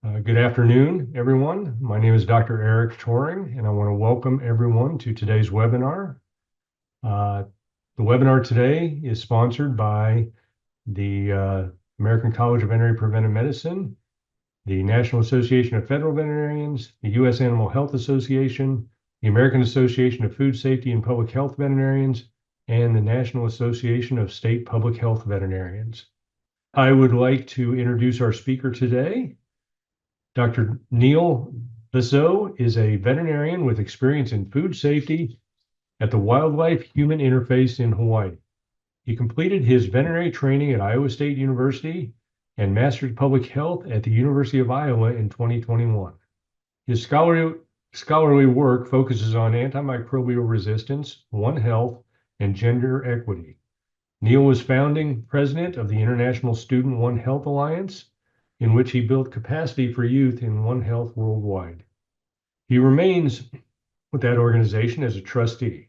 Good afternoon, everyone. My name is Dr. Eric Toring, and I want to welcome everyone to today's webinar. Uh, the webinar today is sponsored by the American College of Veterinary Preventive Medicine, the National Association of Federal Veterinarians, the U.S. Animal Health Association, the American Association of Food Safety and Public Health Veterinarians, and the National Association of State Public Health Veterinarians. I would like to introduce our speaker today. Dr. Neil Biseau is a veterinarian with experience in food safety at the wildlife-human interface in Hawaii. He completed his veterinary training at Iowa State University and mastered public health at the University of Iowa in 2021. His scholarly work focuses on antimicrobial resistance, One Health, and gender equity. Neil was founding president of the International Student One Health Alliance, in which he built capacity for youth in One Health worldwide. He remains with that organization as a trustee.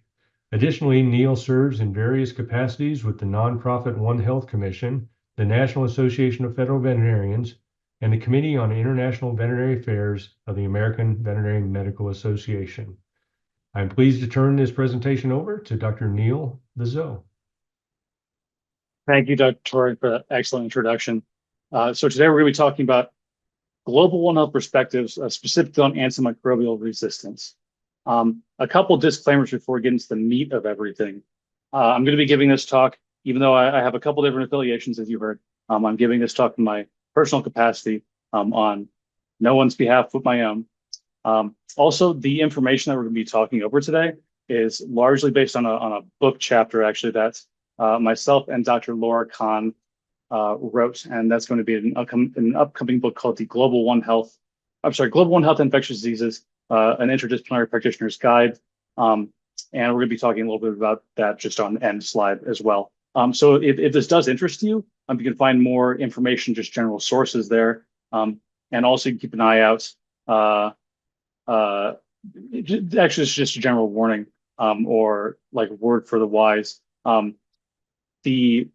Additionally, Neil serves in various capacities with the nonprofit One Health Commission, the National Association of Federal Veterinarians, and the Committee on International Veterinary Affairs of the American Veterinary Medical Association. I'm pleased to turn this presentation over to Dr. Neil Biseau. Thank you, Dr. Torrey, for that excellent introduction. So today we're going to be talking about global One Health perspectives, specifically on antimicrobial resistance. A couple disclaimers before we get into the meat of everything. I'm going to be giving this talk, even though I have a couple different affiliations, as you heard. I'm giving this talk in my personal capacity on no one's behalf but my own. Also, the information that we're going to be talking over today is largely based on a book chapter, actually, that's myself and Dr. Laura Kahn wrote, and that's going to be an upcoming book called the Global One Health Infectious Diseases, an Interdisciplinary Practitioner's Guide. And we're going to be talking a little bit about that just on the end slide as well. So if this does interest you, you can find more information, just general sources there. And also you can keep an eye out. Actually, it's just a general warning or like a word for the wise. The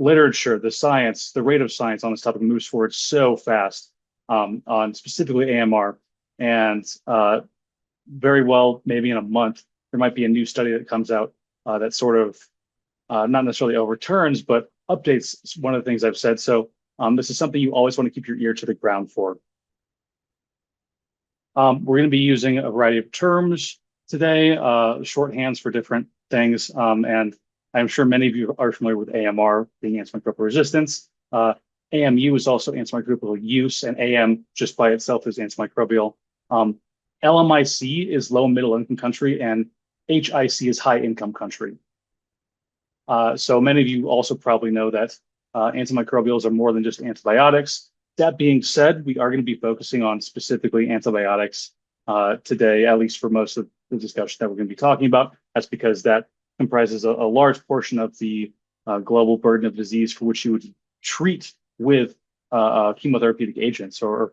literature, the science, the rate of science on this topic moves forward so fast on specifically AMR. And very well, maybe in a month, there might be a new study that comes out that sort of not necessarily overturns, but updates one of the things I've said. So this is something you always want to keep your ear to the ground for. We're going to be using a variety of terms today, shorthands for different things. And I'm sure many of you are familiar with AMR, being antimicrobial resistance. AMU is also antimicrobial use, and AM just by itself is antimicrobial. LMIC is low and middle income country, and HIC is high income country. So many of you also probably know that antimicrobials are more than just antibiotics. That being said, we are going to be focusing on specifically antibiotics today, at least for most of the discussion that we're going to be talking about. That's because that comprises a large portion of the global burden of disease for which you would treat with chemotherapeutic agents or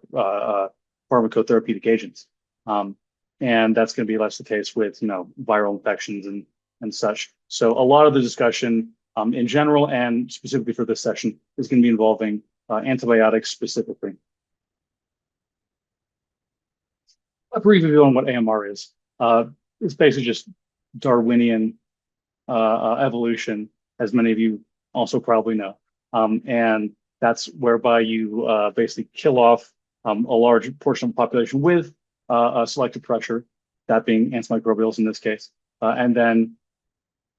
pharmacotherapeutic agents. And that's going to be less the case with, viral infections and such. So a lot of the discussion in general and specifically for this session is going to be involving antibiotics specifically. A brief review on what AMR is. It's basically just Darwinian evolution, as many of you also probably know. And that's whereby you basically kill off a large portion of the population with selective pressure, that being antimicrobials in this case. And then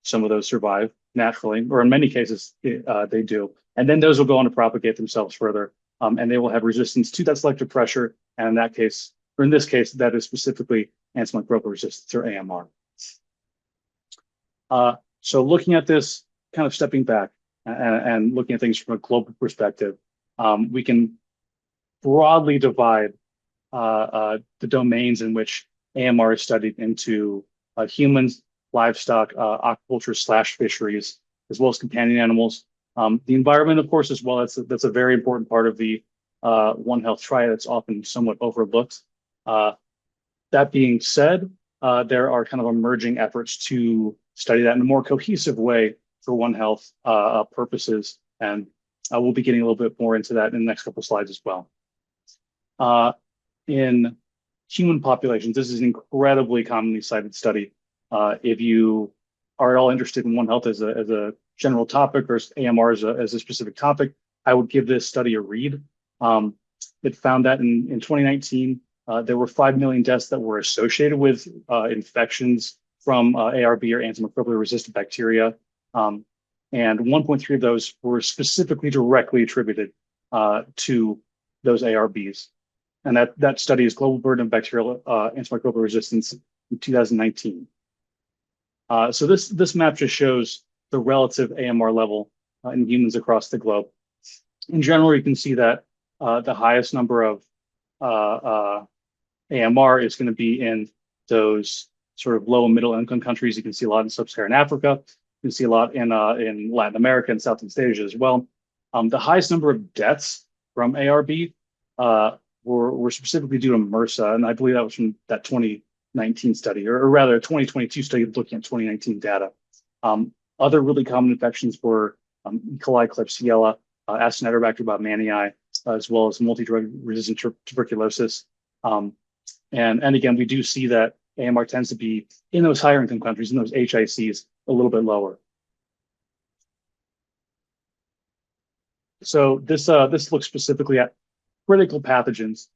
some of those survive naturally, or in many cases, they do. And then those will go on to propagate themselves further, and they will have resistance to that selective pressure. And in that case, or in this case, that is specifically antimicrobial resistance, or AMR. So looking at this, kind of stepping back and looking at things from a global perspective, we can broadly divide the domains in which AMR is studied into humans, livestock, aquaculture / fisheries, as well as companion animals. The environment, of course, as well. That's a very important part of the One Health triad that's often somewhat overlooked. That being said, there are kind of emerging efforts to study that in a more cohesive way for One Health purposes. And we'll be getting a little bit more into that in the next couple of slides as well. In human populations, this is an incredibly commonly cited study. If you are at all interested in One Health as a general topic or AMR as a specific topic, I would give this study a read. It found that in 2019, there were 5 million deaths that were associated with infections from ARB or antimicrobial resistant bacteria. And 1.3 of those were specifically directly attributed to those ARBs. And that study is Global Burden of Bacterial Antimicrobial Resistance in 2019. So this map just shows the relative AMR level in humans across the globe. In general, you can see that the highest number of AMR is going to be in those sort of low and middle income countries. You can see a lot in sub-Saharan Africa. You can see a lot in Latin America and Southeast Asia as well. The highest number of deaths from ARB were specifically due to MRSA, and I believe that was from that 2019 study, or rather a 2022 study looking at 2019 data. Other really common infections were E. coli, Klebsiella, Acinetobacter baumannii, as well as multi-drug resistant tuberculosis. And again, we do see that AMR tends to be in those higher income countries, in those HICs, a little bit lower. So this looks specifically at critical pathogens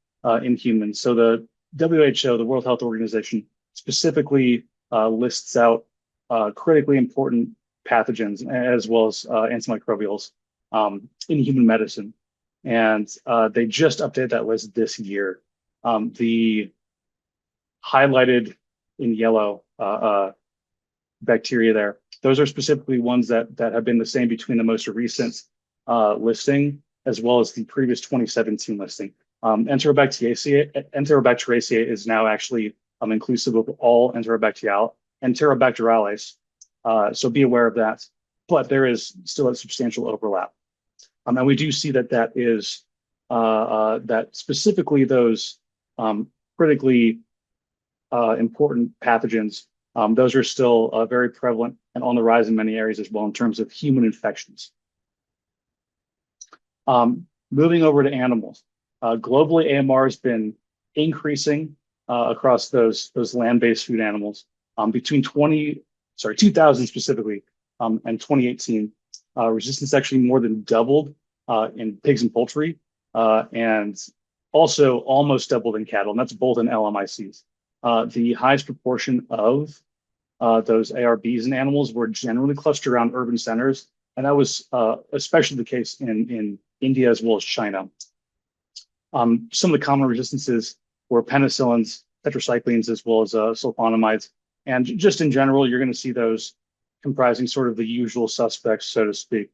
in humans. So the WHO, the World Health Organization, specifically lists out critically important pathogens as well as antimicrobials in human medicine. And they just updated that list this year. The highlighted in yellow bacteria there, those are specifically ones that have been the same between the most recent listing as well as the previous 2017 listing. Enterobacteriaceae is now actually inclusive of all Enterobacterales. So be aware of that. But there is still a substantial overlap. And we do see that is that specifically those critically important pathogens, those are still very prevalent and on the rise in many areas as well in terms of human infections. Moving over to animals, globally AMR has been increasing across those land-based food animals. Between 2000 specifically and 2018, resistance actually more than doubled in pigs and poultry, and also almost doubled in cattle, and that's both in LMICs. The highest proportion of those ARBs in animals were generally clustered around urban centers, and that was especially the case in India as well as China. Some of the common resistances were penicillins, tetracyclines, as well as sulfonamides. And just in general, you're going to see those comprising sort of the usual suspects, so to speak,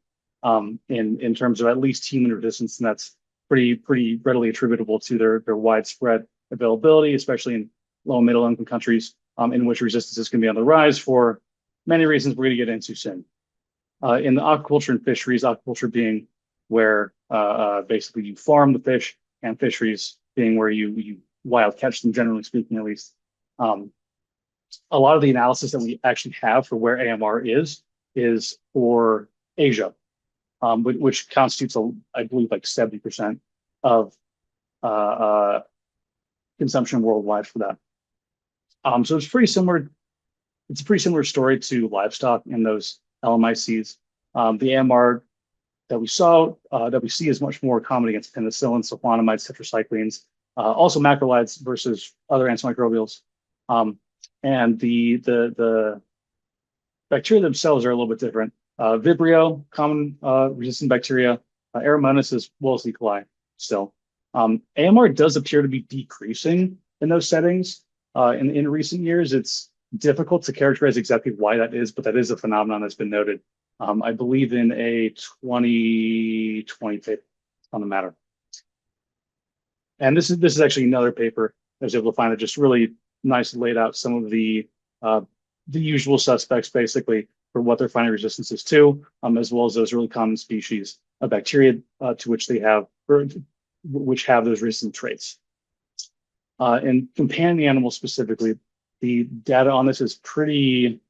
in terms of at least human resistance, and that's pretty readily attributable to their widespread availability, especially in low and middle income countries, in which resistance is going to be on the rise for many reasons we're going to get into soon. In the aquaculture and fisheries, aquaculture being where basically you farm the fish, and fisheries being where you wild catch them, generally speaking, at least. A lot of the analysis that we actually have for where AMR is for Asia, which constitutes, I believe, like 70% of consumption worldwide for that. So it's pretty similar. It's a pretty similar story to livestock in those LMICs. The AMR that we see is much more common against penicillins, sulfonamides, tetracyclines, also macrolides versus other antimicrobials. And the bacteria themselves are a little bit different. Vibrio, common resistant bacteria, Aeromonas as well as E. coli still. AMR does appear to be decreasing in those settings. In recent years, it's difficult to characterize exactly why that is, but that is a phenomenon that's been noted. I believe in a 2020 paper on the matter. And this is actually another paper I was able to find that just really nice laid out some of the usual suspects basically for what they're finding resistances to, as well as those really common species of bacteria to which they have, or which have those resistant traits. In companion animals specifically, the data on this is pretty,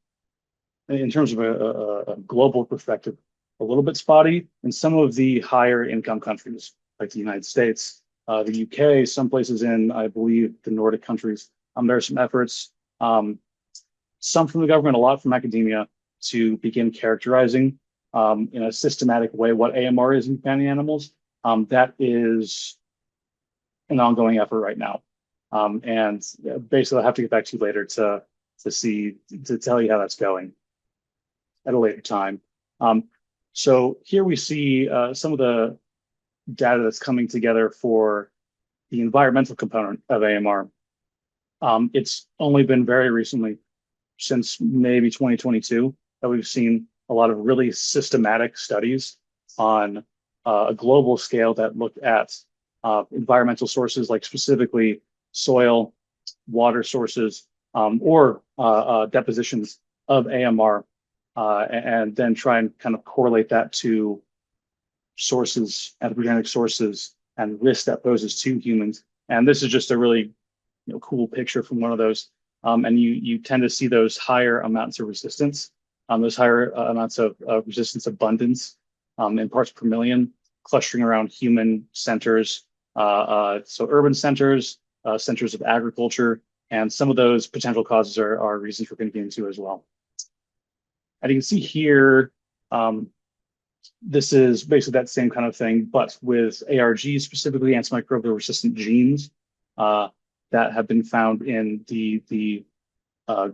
in terms of a global perspective, a little bit spotty in some of the higher income countries like the United States. the UK, some places in, I believe, the Nordic countries. There are some efforts, some from the government, a lot from academia, to begin characterizing in a systematic way what AMR is in companion animals. That is an ongoing effort right now. And basically, I'll have to get back to you later to tell you how that's going at a later time. So here we see some of the data that's coming together for the environmental component of AMR. It's only been very recently, since maybe 2022, that we've seen a lot of really systematic studies on a global scale that look at environmental sources, like specifically soil, water sources, or depositions of AMR, and then try and kind of correlate that to sources, anthropogenic sources, and risk that poses to humans. And this is just a really cool picture from one of those. And you tend to see those higher amounts of resistance, those higher amounts of resistance abundance in parts per million, clustering around human centers, so urban centers, centers of agriculture, and some of those potential causes are reasons we're going to get into as well. And you can see here, this is basically that same kind of thing, but with ARGs, specifically antimicrobial resistant genes that have been found in the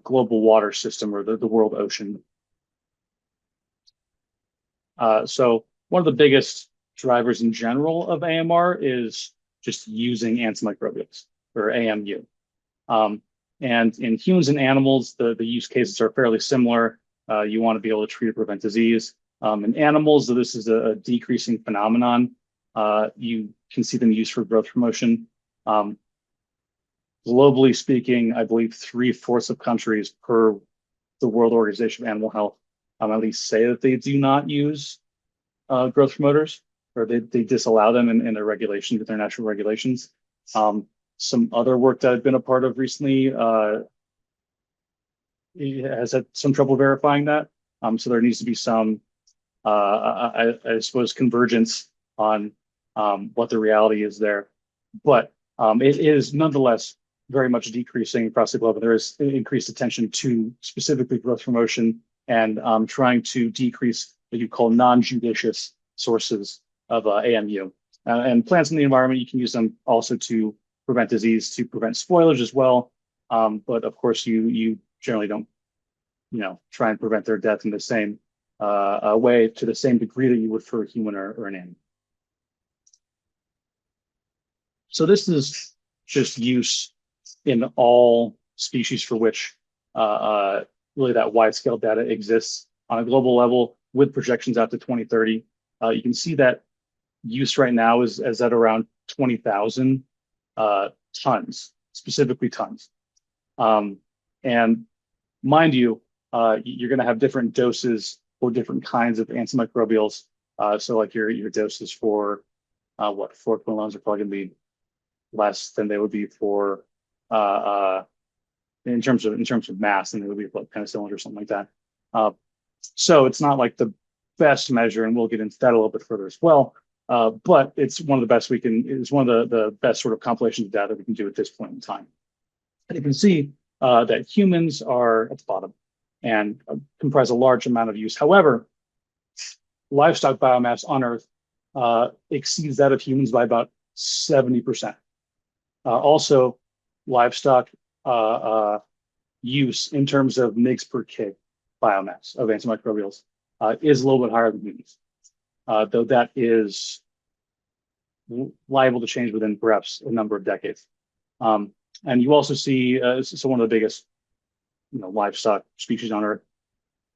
global water system, or the world ocean. So one of the biggest drivers in general of AMR is just using antimicrobials, or AMU. And in humans and animals, the use cases are fairly similar. You want to be able to treat or prevent disease. In animals, this is a decreasing phenomenon. You can see them used for growth promotion. Globally speaking, I believe 3/4 of countries per the World Organization of Animal Health at least say that they do not use growth promoters, or they disallow them in their regulations, with their national regulations. Some other work that I've been a part of recently has had some trouble verifying that. So there needs to be some, I suppose, convergence on what the reality is there. But it is nonetheless very much decreasing across the globe. There is increased attention to specifically growth promotion and trying to decrease what you call non-judicious sources of AMU. And plants in the environment, you can use them also to prevent disease, to prevent spoilage as well. But of course, you generally don't, try and prevent their death in the same way, to the same degree that you would for a human or an animal. So this is just use in all species for which really that wide-scale data exists on a global level, with projections out to 2030. You can see that use right now is at around 20,000 tons, specifically tons. And mind you, you're going to have different doses for different kinds of antimicrobials. So like your doses for fluoroquinolones are probably going to be less than they would be for in terms of mass, and they would be like penicillin or something like that. So it's not like the best measure, and we'll get into that a little bit further as well. But it's one of the best it's one of the best sort of compilations of data we can do at this point in time. And you can see that humans are at the bottom and comprise a large amount of use. However, livestock biomass on Earth exceeds that of humans by about 70%. Also, livestock use in terms of mg per kg biomass of antimicrobials is a little bit higher than humans, though that is liable to change within perhaps a number of decades. And you also see, so one of the biggest livestock species on Earth,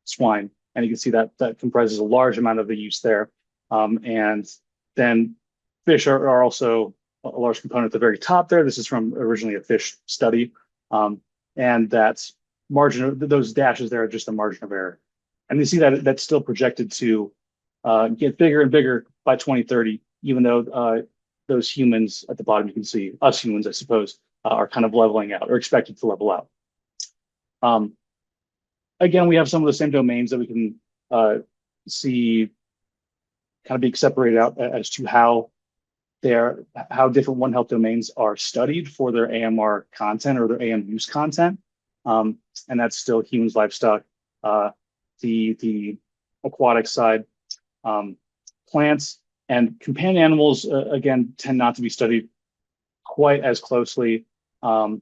swine, and you can see that comprises a large amount of the use there. And then fish are also a large component at the very top there. This is from originally a fish study. And that's those dashes there are just a margin of error. And you see that that's still projected to get bigger and bigger by 2030, even though those humans at the bottom, you can see us humans, I suppose, are kind of leveling out, or expected to level out. Again, we have some of the same domains that we can see kind of being separated out as to how how different One Health domains are studied for their AMR content or their AM use content. And that's still humans, livestock, the aquatic side, plants, and companion animals, again, tend not to be studied quite as closely, kind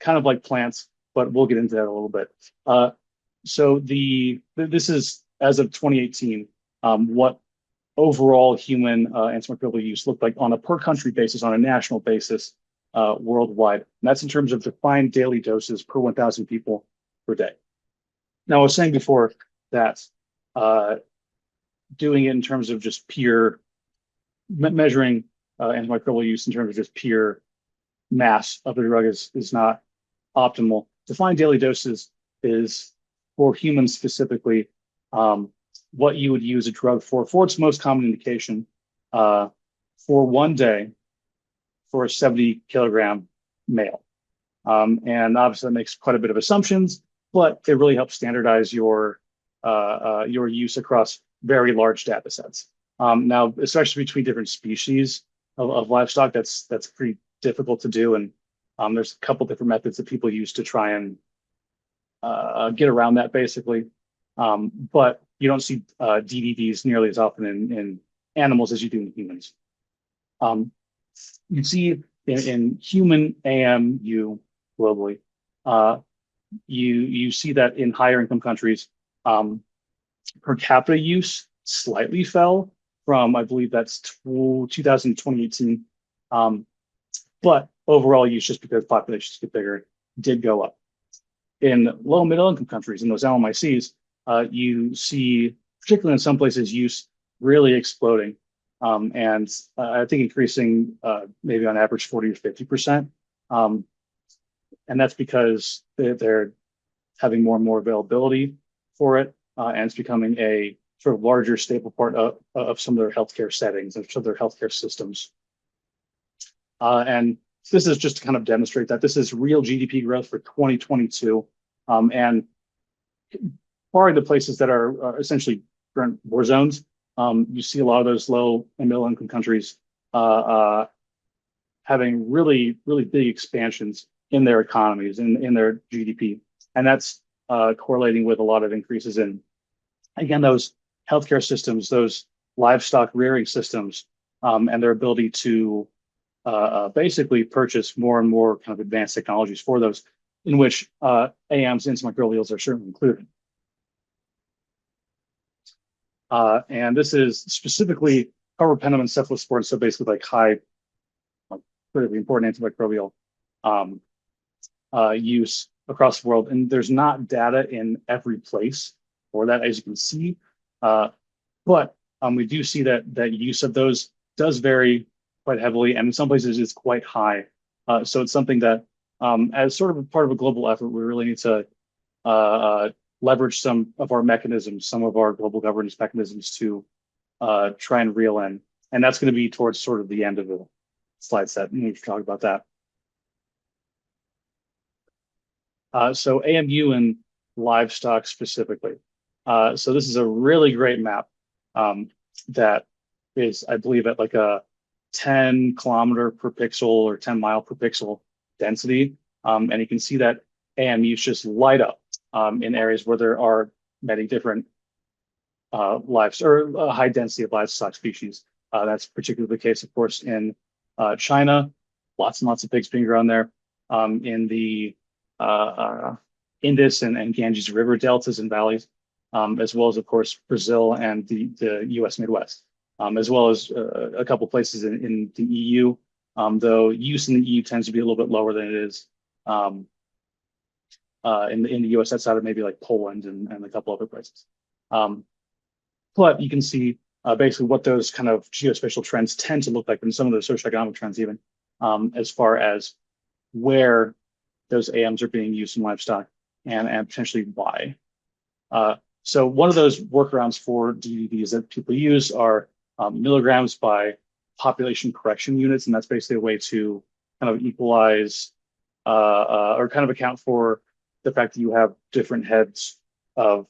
of like plants, but we'll get into that a little bit. So this is, as of 2018, what overall human antimicrobial use looked like on a per country basis, on a national basis, worldwide. And that's in terms of defined daily doses per 1,000 people per day. Now, I was saying before that doing it in terms of just pure measuring antimicrobial use in terms of just pure mass of the drug is not optimal. Defined daily doses is for humans specifically what you would use a drug for its most common indication for 1 day for a 70 kilogram male. And obviously that makes quite a bit of assumptions, but it really helps standardize your use across very large data sets. Now, especially between different species of livestock, that's pretty difficult to do. And there's a couple different methods that people use to try and get around that, basically. But you don't see DDDs nearly as often in animals as you do in humans. You see in human AMU globally, you see that in higher income countries, per capita use slightly fell from, I believe that's 2000 to 2018. But overall use, just because populations get bigger, did go up. In low and middle income countries, in those LMICs, you see, particularly in some places, use really exploding. And I think increasing maybe on average 40 to 50%. And that's because they're having more and more availability for it. And it's becoming a sort of larger staple part of some of their healthcare settings and some of their healthcare systems. And this is just to kind of demonstrate that this is real GDP growth for 2022. And barring the places that are essentially current war zones, you see a lot of those low and middle income countries having really, really big expansions in their economies, in their GDP. And that's correlating with a lot of increases in, again, those healthcare systems, those livestock rearing systems, and their ability to basically purchase more and more kind of advanced technologies for those, in which AMs and antimicrobials are certainly included. And this is specifically carbapenem and cephalosporin, so basically like high, critically important antimicrobial use across the world. And there's not data in every place for that, as you can see. But we do see that use of those does vary quite heavily, and in some places it's quite high. So it's something that, as sort of a part of a global effort, we really need to leverage some of our mechanisms, some of our global governance mechanisms to try and reel in. And that's going to be towards sort of the end of the slide set. We need to talk about that. So AMU and livestock specifically. So this is a really great map that is, I believe, at like a 10 kilometer per pixel or 10 mile per pixel density. And you can see that AMUs just light up in areas where there are many different high density of livestock species. That's particularly the case, of course, in China. Lots and lots of pigs being grown there. In the Indus and Ganges River deltas and valleys, as well as, of course, Brazil and the US Midwest, as well as a couple places in the EU, though use in the EU tends to be a little bit lower than it is in the US, outside of maybe like Poland and a couple other places. But you can see basically what those kind of geospatial trends tend to look like, and some of those socioeconomic trends even, as far as where those AMs are being used in livestock and potentially why. So one of those workarounds for DDDs that people use are milligrams by population correction units, and that's basically a way to kind of equalize or kind of account for the fact that you have different heads of,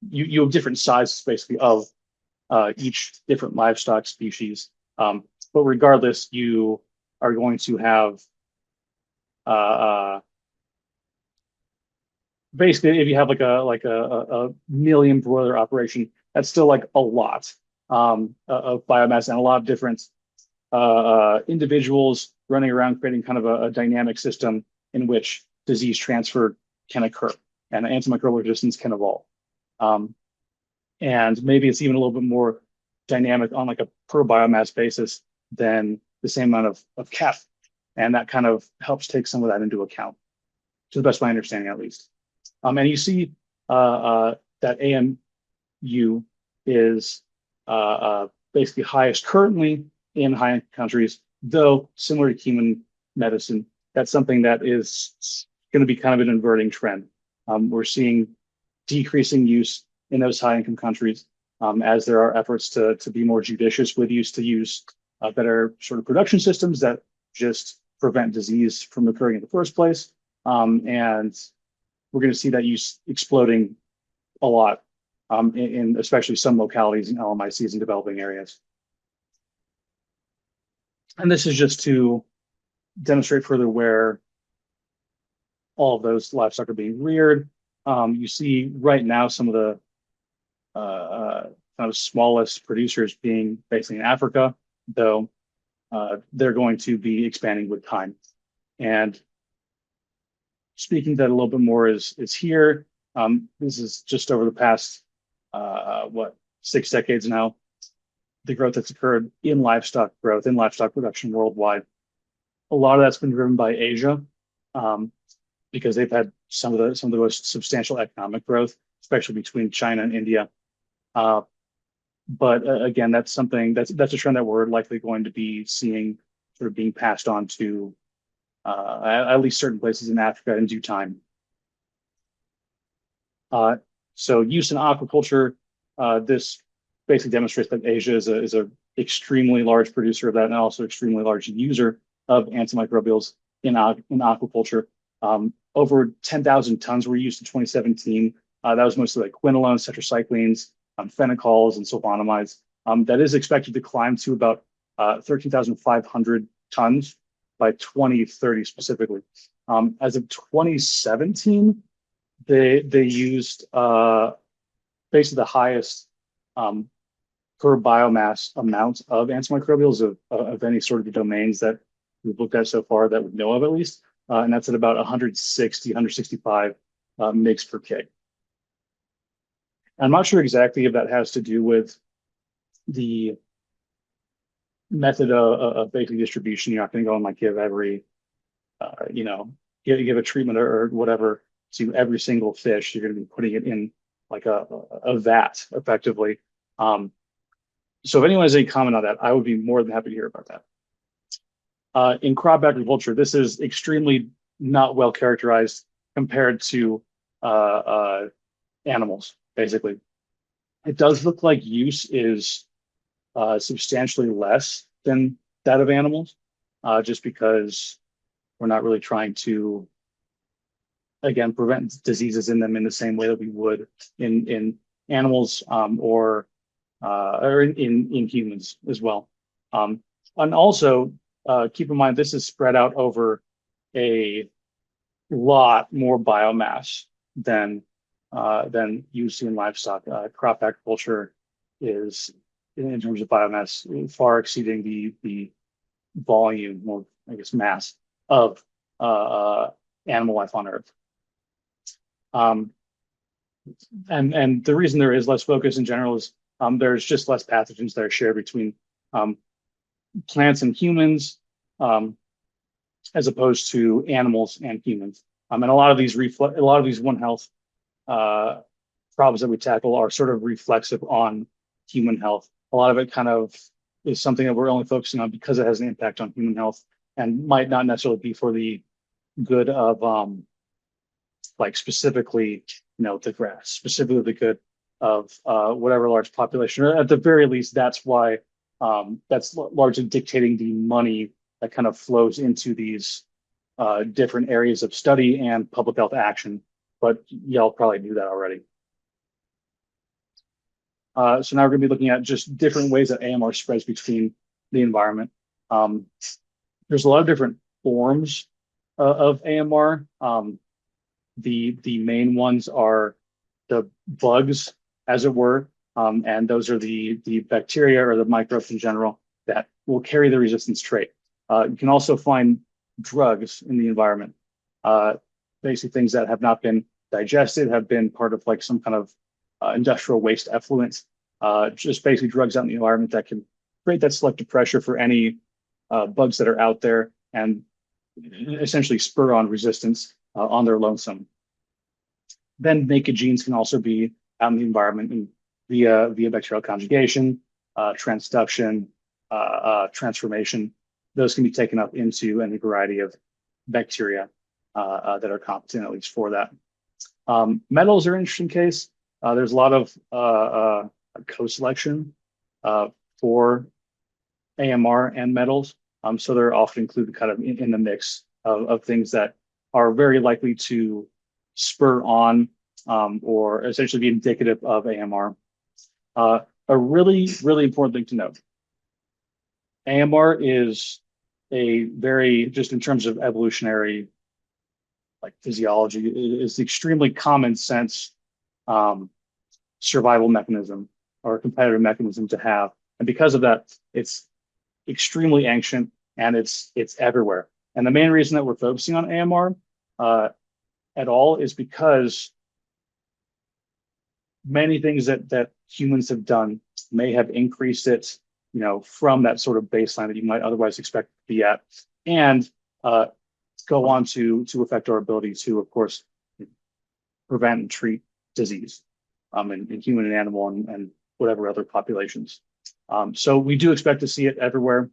you have different sizes basically of each different livestock species but regardless, you are going to have basically, if you have a million broiler operation, that's still like a lot of biomass and a lot of different individuals running around creating kind of a dynamic system in which disease transfer can occur and antimicrobial resistance can evolve. And maybe it's even a little bit more dynamic on like a per biomass basis than the same amount of cattle. And that kind of helps take some of that into account, to the best of my understanding, at least. And you see that AMU is basically highest currently in high countries, though similar to human medicine, that's something that is going to be kind of an inverting trend. We're seeing decreasing use in those high income countries as there are efforts to be more judicious with use, to use better sort of production systems that just prevent disease from occurring in the first place. And we're going to see that use exploding a lot in especially some localities in LMICs and developing areas. And this is just to demonstrate further where all of those livestock are being reared. You see right now some of the kind of smallest producers being basically in Africa, though they're going to be expanding with time. And speaking to that a little bit more is here. This is just over the past, 6 decades now, the growth that's occurred in livestock growth, in livestock production worldwide. A lot of that's been driven by Asia, because they've had some of the most substantial economic growth, especially between China and India. But again, that's a trend that we're likely going to be seeing sort of being passed on to at least certain places in Africa in due time. So use in aquaculture, this basically demonstrates that Asia is a extremely large producer of that and also extremely large user of antimicrobials in aquaculture. Over 10,000 tons were used in 2017. That was mostly like quinolones, tetracyclines, phenocols, and sulfonamides. That is expected to climb to about 13,500 tons by 2030 specifically. As of 2017, they used basically the highest per biomass amount of antimicrobials of any sort of the domains that we've looked at so far that we know of, at least. And that's at about 165 mg per kg. I'm not sure exactly if that has to do with the method of basically distribution. You're not going to go and like give every, give a treatment or whatever to every single fish. You're going to be putting it in like a vat effectively. So if anyone has any comment on that, I would be more than happy to hear about that. In crop agriculture, this is extremely not well characterized compared to animals, basically. It does look like use is substantially less than that of animals, just because we're not really trying to, again, prevent diseases in them in the same way that we would in animals or in humans as well. And also, keep in mind, this is spread out over a lot more biomass than used in livestock. Crop agriculture is, in terms of biomass, far exceeding the volume, or I guess mass, of animal life on Earth. And the reason there is less focus in general is there's just less pathogens that are shared between plants and humans, as opposed to animals and humans. And a lot of these One Health problems that we tackle are sort of reflexive on human health. A lot of it kind of is something that we're only focusing on because it has an impact on human health and might not necessarily be for the good of like specifically, the grass, specifically the good of whatever large population. Or at the very least, that's why that's largely dictating the money that kind of flows into these different areas of study and public health action. But y'all probably knew that already. So now we're going to be looking at just different ways that AMR spreads between the environment. Um, there's a lot of different forms of AMR. The main ones are the bugs, as it were, and those are the bacteria or the microbes in general that will carry the resistance trait. You can also find drugs in the environment, uh, basically things that have not been digested, have been part of like some kind of industrial waste effluent, just basically drugs out in the environment that can create that selective pressure for any bugs that are out there and essentially spur on resistance on their lonesome. Then naked genes can also be out in the environment and via bacterial conjugation, transduction, transformation. Those can be taken up into any variety of bacteria that are competent, at least for that. Metals are an interesting case. There's a lot of co-selection for AMR and metals. So they're often included kind of in the mix of things that are very likely to spur on or essentially be indicative of AMR. A really, really important thing to note. AMR is a very, just in terms of evolutionary like physiology, is the extremely common sense survival mechanism or competitive mechanism to have. And because of that, it's extremely ancient and it's everywhere. And the main reason that we're focusing on AMR at all is because many things that humans have done may have increased it, from that sort of baseline that you might otherwise expect to be at, and go on to affect our ability to, of course, prevent and treat disease in human and animal and whatever other populations. So we do expect to see it everywhere.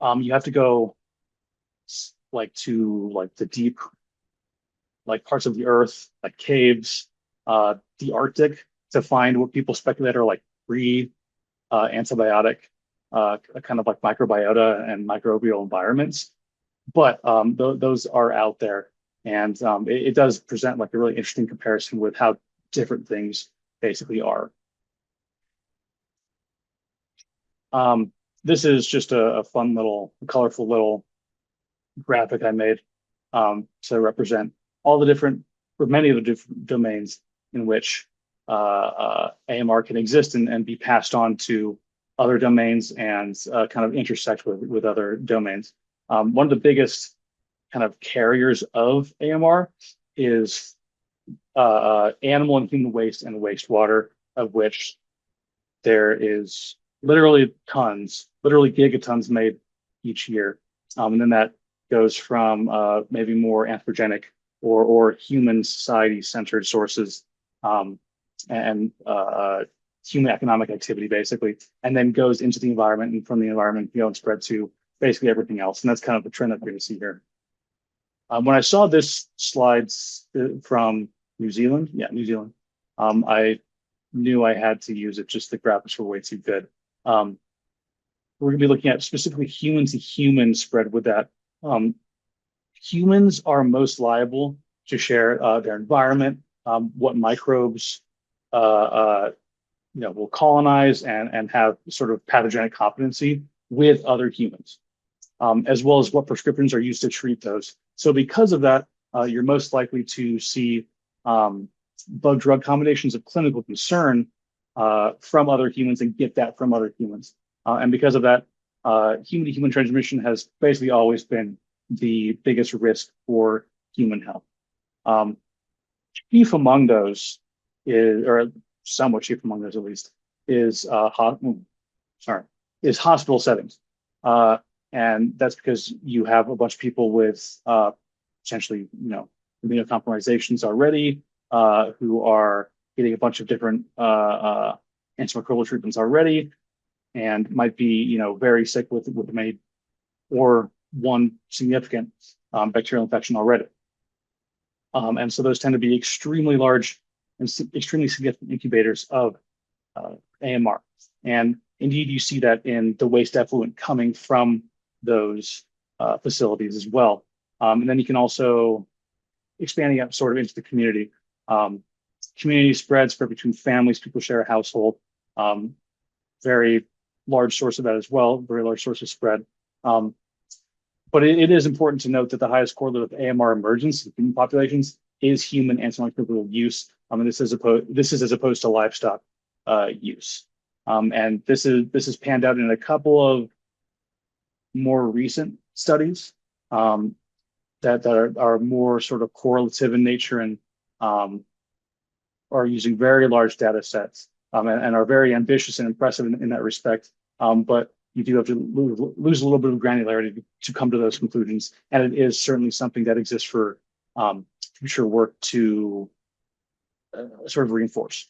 You have to go to the deep parts of the earth, like caves, the Arctic, to find what people speculate are like pre-antibiotic, kind of like microbiota and microbial environments. But those are out there, and it does present like a really interesting comparison with how different things basically are. This is just a fun little, colorful little graphic I made to represent all the different, or many of the different domains in which AMR can exist and be passed on to other domains and kind of intersect with other domains. One of the biggest kind of carriers of AMR is animal and human waste and wastewater, of which there is literally tons, literally gigatons made each year. And then that goes from maybe more anthropogenic or human society centered sources and human economic activity, basically, and then goes into the environment, and from the environment, and spread to basically everything else. And that's kind of the trend that we're going to see here. When I saw this slides from New Zealand, I knew I had to use it. Just the graphics were way too good. We're going to be looking at specifically human to human spread with that. Humans are most liable to share their environment, what microbes will colonize and have sort of pathogenic competency with other humans, as well as what prescriptions are used to treat those. So because of that, you're most likely to see bug drug combinations of clinical concern from other humans and get that from other humans. And because of that, human to human transmission has basically always been the biggest risk for human health. Chief among those is, or somewhat chief among those at least, is hospital settings. And that's because you have a bunch of people with potentially, immunocompromisations already, who are getting a bunch of different antimicrobial treatments already, and might be, very sick with many or one significant bacterial infection already. And so those tend to be extremely large and extremely significant incubators of AMR. And indeed, you see that in the waste effluent coming from those facilities as well. And then you can also expanding out sort of into the community. Community spread between families, people share a household. Very large source of that as well, very large source of spread. But it is important to note that the highest correlate of AMR emergence in human populations is human antimicrobial use. And this is as opposed to livestock use. And this is panned out in a couple of more recent studies that are more sort of correlative in nature and are using very large data sets and are very ambitious and impressive in that respect. But you do have to lose a little bit of granularity to come to those conclusions. And it is certainly something that exists for future work to sort of reinforce.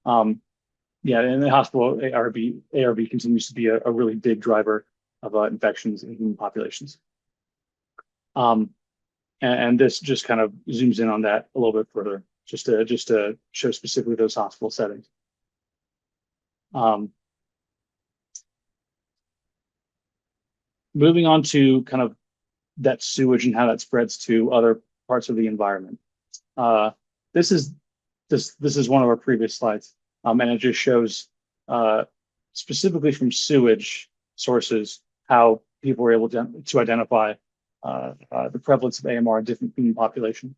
Yeah, in the hospital, ARV continues to be a really big driver of infections in human populations. And this just kind of zooms in on that a little bit further, just to show specifically those hospital settings. Moving on to kind of that sewage and how that spreads to other parts of the environment. This is one of our previous slides, and it just shows specifically from sewage sources how people were able to identify the prevalence of AMR in different human population.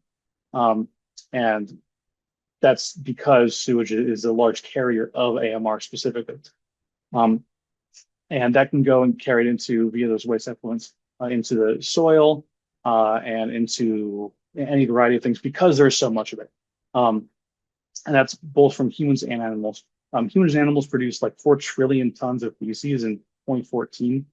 And that's because sewage is a large carrier of AMR specifically. And that can go and carry it into via those waste effluents into the soil and into any variety of things because there's so much of it. And that's both from humans and animals. Humans and animals produce like 4 trillion tons of feces in 2014,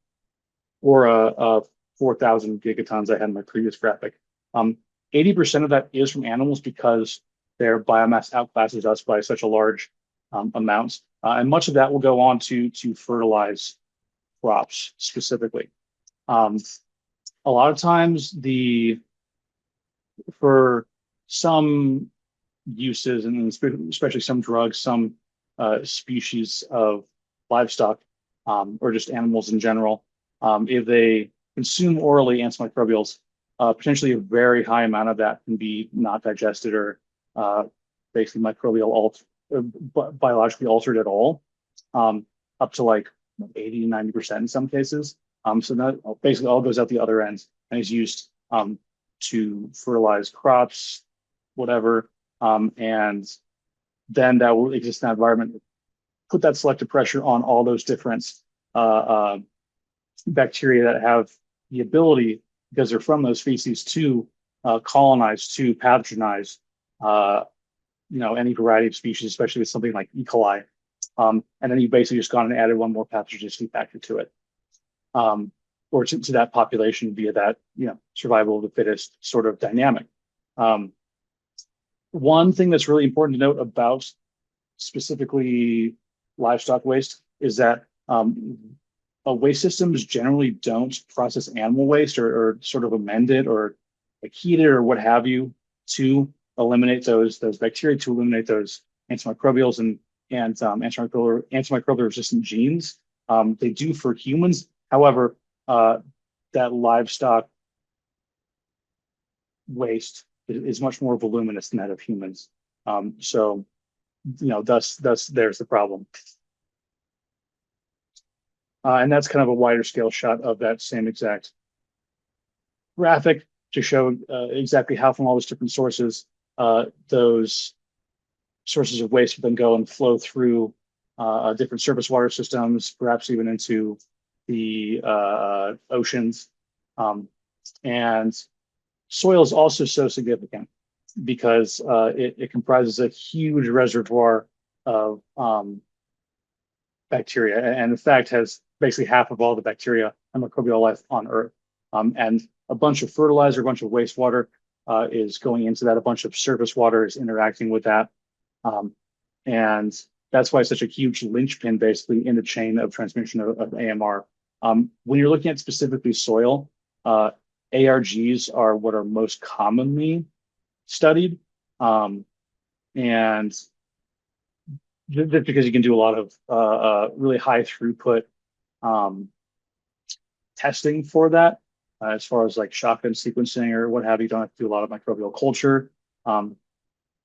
or 4,000 gigatons I had in my previous graphic. 80% of that is from animals because their biomass outclasses us by such a large amount. And much of that will go on to fertilize crops specifically. A lot of times for some uses, and especially some drugs, some species of livestock, or just animals in general, if they consume orally antimicrobials, potentially a very high amount of that can be not digested or basically biologically altered at all, up to like 80 to 90% in some cases. So that basically all goes out the other end and is used to fertilize crops, whatever. And then that will exist in that environment, put that selective pressure on all those different bacteria that have the ability, because they're from those feces, to colonize, to pathogenize, any variety of species, especially with something like E. coli. And then you basically just gone and added one more pathogenicity factor to it, or to that population via that, survival of the fittest sort of dynamic. One thing that's really important to note about specifically livestock waste is that waste systems generally don't process animal waste or sort of amend it or like heat it or what have you to eliminate those bacteria, to eliminate those antimicrobials and antimicrobial resistant genes. They do for humans. However, that livestock waste is much more voluminous than that of humans. So, thus there's the problem. And that's kind of a wider scale shot of that same exact graphic to show exactly how from all those different sources, those sources of waste would then go and flow through different surface water systems, perhaps even into the oceans. And soil is also so significant because it comprises a huge reservoir of bacteria, and in fact has basically half of all the bacteria and microbial life on Earth. And a bunch of fertilizer, a bunch of wastewater is going into that. A bunch of surface water is interacting with that. And that's why it's such a huge linchpin basically in the chain of transmission of AMR. When you're looking at specifically soil, ARGs are what are most commonly studied. And that's because you can do a lot of really high throughput testing for that, as far as like shotgun sequencing or what have you. You don't have to do a lot of microbial culture.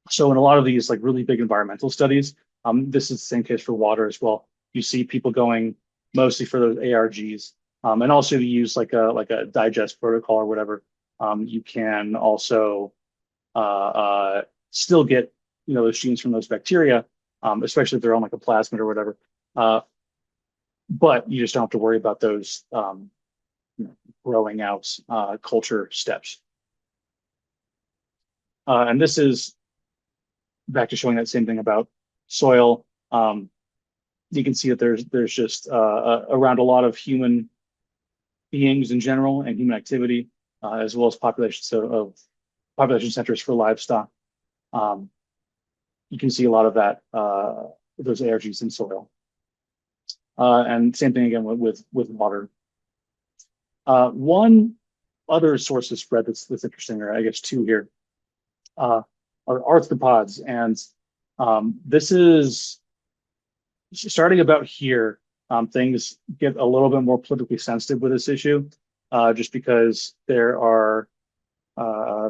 So in a lot of these like really big environmental studies, this is the same case for water as well. You see people going mostly for those ARGs And also if you use like a digest protocol or whatever, you can also still get those genes from those bacteria, especially if they're on like a plasmid or whatever. Uh, but you just don't have to worry about those growing out culture steps. And this is back to showing that same thing about soil. You can see that there's just around a lot of human beings in general and human activity, as well as populations of population centers for livestock. Um, you can see a lot of that those ARGs in soil. And same thing again with water. One other source of spread that's interesting, or I guess two here, uh, are arthropods, and this is starting about here. Things get a little bit more politically sensitive with this issue, just because there are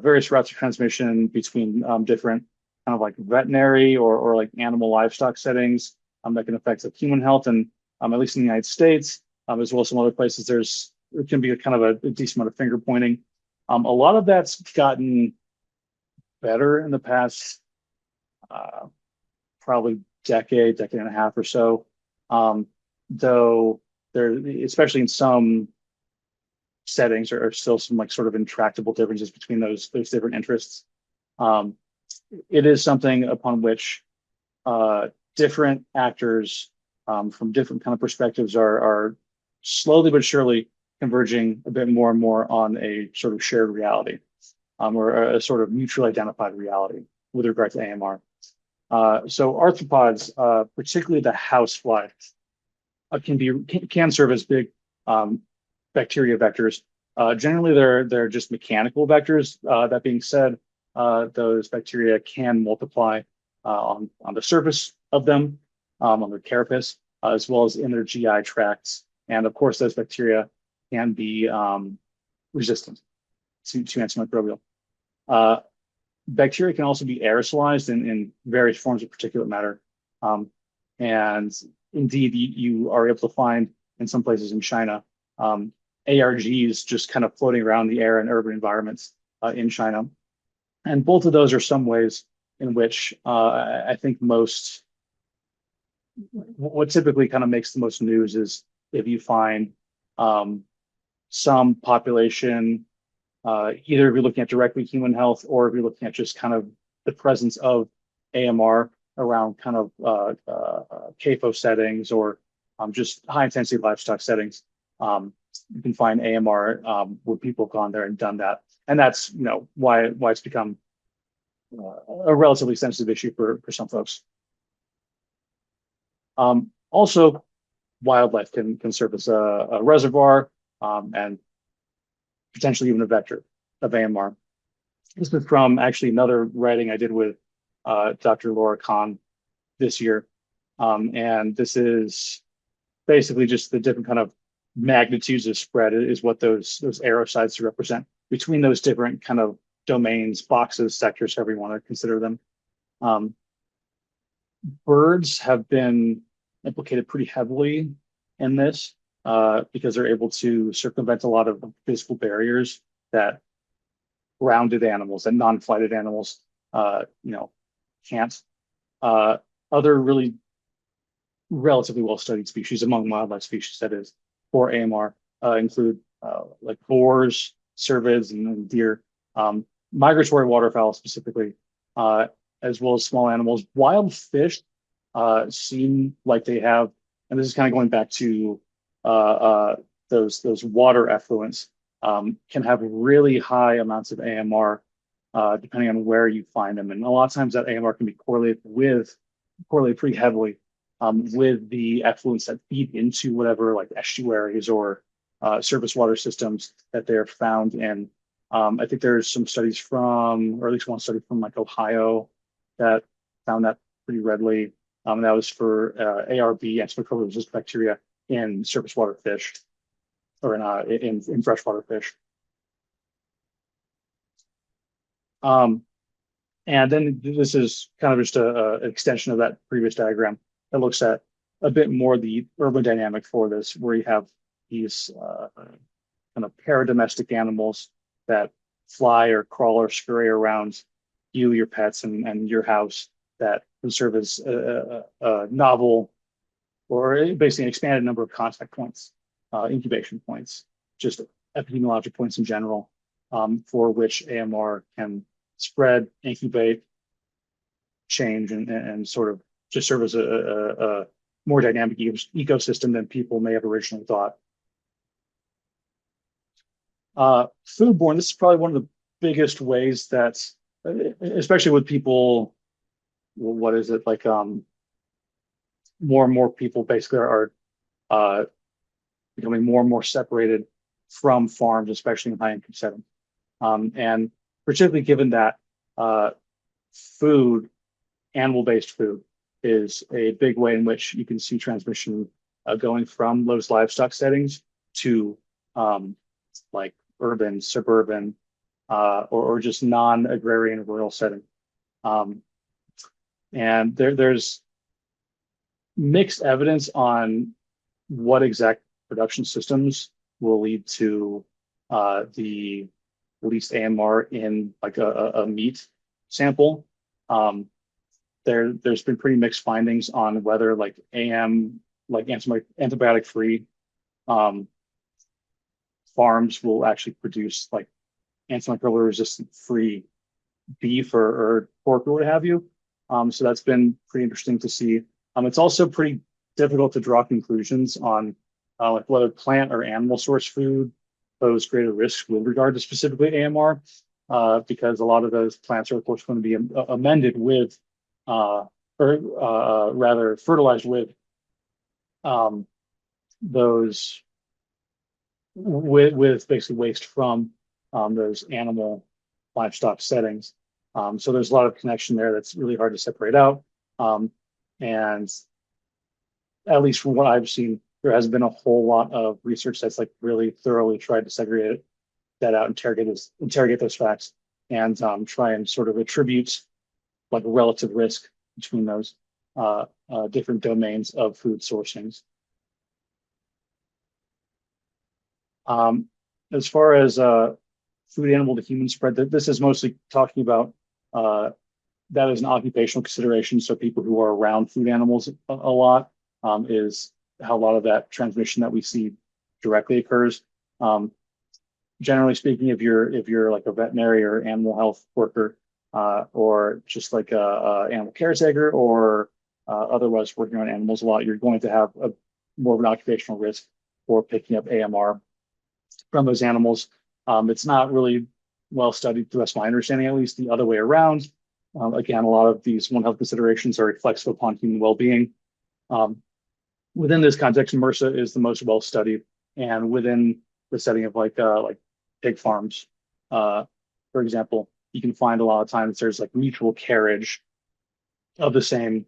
various routes of transmission between different kind of like veterinary or like animal livestock settings that can affect the human health, and at least in the United States, as well as some other places, there can be a kind of a decent amount of finger pointing. A lot of that's gotten better in the past uh, probably decade and a half or so. Though there, especially in some settings, are still some like sort of intractable differences between those different interests. Um, it is something upon which different actors from different kind of perspectives are slowly but surely converging a bit more and more on a sort of shared reality, or a sort of mutually identified reality with regard to AMR. So arthropods, particularly the housefly, can serve as big bacteria vectors. Generally, they're just mechanical vectors. That being said, those bacteria can multiply on the surface of them, on their carapace, as well as in their GI tracts. And of course, those bacteria can be resistant to antimicrobial. Uh, Bacteria can also be aerosolized in various forms of particulate matter. And indeed, you are able to find in some places in China ARGs just kind of floating around the air in urban environments in China. And both of those are some ways in which I think what typically kind of makes the most news is if you find some population, either if you're looking at directly human health or if you're looking at just kind of the presence of AMR around kind of CAFO settings or just high intensity livestock settings. You can find AMR where people have gone there and done that, and that's why it's become a relatively sensitive issue for some folks. Also, wildlife can serve as a reservoir and potentially even a vector of AMR. This is from actually another writing I did with Dr. Laura Kahn this year. And this is basically just the different kind of magnitudes of spread is what those arrow sides represent between those different kind of domains, boxes, sectors, however you want to consider them. Birds have been implicated pretty heavily in this because they're able to circumvent a lot of physical barriers that grounded animals and non-flighted animals, can't. Other really relatively well-studied species among wildlife species, that is, for AMR, include like boars, cervids, and deer, migratory waterfowl specifically, as well as small animals. Wild fish seem like they have, and this is kind of going back to those water effluents, can have really high amounts of AMR depending on where you find them. And a lot of times that AMR can be correlated pretty heavily with the effluents that feed into whatever like estuaries or surface water systems that they're found in. I think there's some studies from, or at least one study from like Ohio that found that pretty readily. And that was for ARB, antimicrobial resistant bacteria in surface water fish or in freshwater fish. And then this is kind of just an extension of that previous diagram that looks at a bit more the urban dynamic for this, where you have these kind of paradomestic animals that fly or crawl or scurry around you, your pets, and your house that can serve as a novel or basically an expanded number of contact points, incubation points, just epidemiologic points in general, for which AMR can spread, incubate, change, and sort of just serve as a more dynamic ecosystem than people may have originally thought. Foodborne, this is probably one of the biggest ways that, especially with people, what is it like? More and more people basically are becoming more and more separated from farms, especially in high income settings. And particularly given that food, animal-based food, is a big way in which you can see transmission going from those livestock settings to like urban, suburban, or just non-agrarian rural setting. And there's mixed evidence on what exact production systems will lead to the least AMR in like a meat sample. There's been pretty mixed findings on whether like antibiotic free farms will actually produce like antimicrobial resistant free beef or pork or what have you. So that's been pretty interesting to see. It's also pretty difficult to draw conclusions on like whether plant or animal source food pose greater risks with regard to specifically AMR, because a lot of those plants are of course going to be amended with, or rather fertilized with those with basically waste from those animal livestock settings. So there's a lot of connection there that's really hard to separate out. And at least from what I've seen, there has been a whole lot of research that's like really thoroughly tried to segregate that out, interrogate those facts, and try and sort of attribute like a relative risk between those different domains of food sourcings. As far as food animal to human spread, this is mostly talking about that is an occupational consideration. So people who are around food animals a lot is how a lot of that transmission that we see directly occurs. Generally speaking, if you're like a veterinary or animal health worker, or just like a animal caretaker, or otherwise working on animals a lot, you're going to have more of an occupational risk for picking up AMR from those animals. It's not really well studied, to the best of my understanding, at least the other way around. Again, a lot of these One Health considerations are reflexive upon human well-being. Within this context, MRSA is the most well studied, and within the setting of like pig farms, for example, you can find a lot of times there's like mutual carriage of the same